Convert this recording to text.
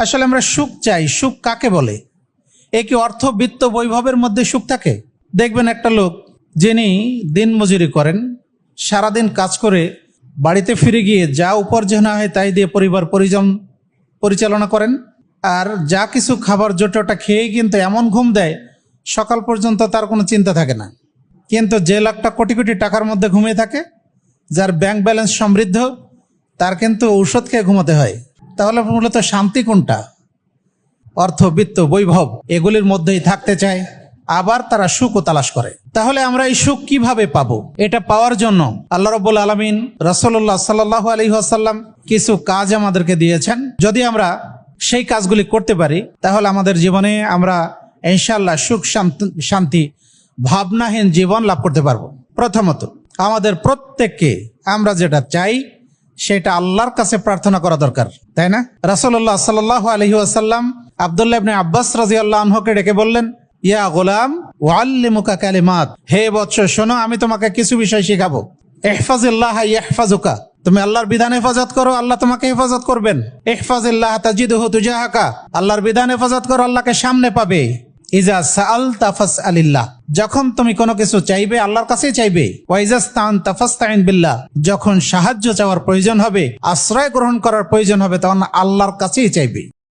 আসলে আমরা সুখ চাই, সুখ কাকে বলে? এ কি অর্থ, বিত্ত, বৈভবের মধ্যে সুখ থাকে? দেখবেন একটা লোক যিনি দিনমজুরি করেন, সারাদিন কাজ করে বাড়িতে ফিরে গিয়ে যা উপার্জন হয় তাই দিয়ে পরিবার পরিজন পরিচালনা করেন, আর যা কিছু খাবার জোটাটা খেয়েই কিন্তু এমন ঘুম দেয় সকাল পর্যন্ত তার কোনো চিন্তা থাকে না। কিন্তু যে লোকটা কোটি কোটি টাকার মধ্যে ঘুমিয়ে থাকে, যার ব্যাংক ব্যালেন্স সমৃদ্ধ, তার কিন্তু ঔষধ খেয়ে ঘুমাতে হয়। তাহলে মূলত শান্তি কোনটা? অর্থ, বিত্ত, বৈভব এগুলির মধ্যেই থাকতে চায়, আবার তারা সুখও তালাশ করে। তাহলে আমরা এই সুখ কিভাবে পাবো? এটা পাওয়ার জন্য আল্লাহ রাব্বুল আলামিন রাসূলুল্লাহ সাল্লাল্লাহু আলাইহি ওয়াসাল্লাম কিছু কাজ আমাদেরকে দিয়েছেন। যদি আমরা সেই কাজগুলি করতে পারি তাহলে আমাদের জীবনে আমরা ইনশাআল্লাহ সুখ শান্তি ভাবনাহীন জীবন লাভ করতে পারবো। প্রথমত, আমাদের প্রত্যেককে আমরা যেটা চাই সেটা আল্লাহর কাছে প্রার্থনা করা দরকার, তাই না? রাসূলুল্লাহ সাল্লাল্লাহু আলাইহি ওয়াসাল্লাম আব্দুল্লাহ ইবনে আব্বাস রাদিয়াল্লাহু আনহুকে ডেকে বললেন, ইয়া গোলাম ওয়াল্লিমুকা কালিমাত, হে বৎস শোনো, আমি তোমাকে কিছু বিষয় শেখাবো। ইহফাজিল্লাহ ইয়াহফাজুকা, তুমি আল্লাহর বিধান হেফাজত করো, আল্লাহ তোমাকে হেফাজত করবেন। ইহফাজিল্লাহ তাজিদহু তুজাহাকা, আল্লাহর বিধান হেফাজত করো, আল্লাহকে সামনে পাবে। ইজা সাআলতা ফাসআলিল্লাহ, যখন তুমি কোনো কিছু চাইবে আল্লাহর কাছেই চাইবে। ওয়া ইজাস্তাআনতা ফাসতাইন বিল্লাহ, যখন সাহায্য চাওয়ার প্রয়োজন হবে, আশ্রয় গ্রহণ করার প্রয়োজন হবে, তখন আল্লাহর কাছেই চাইবে।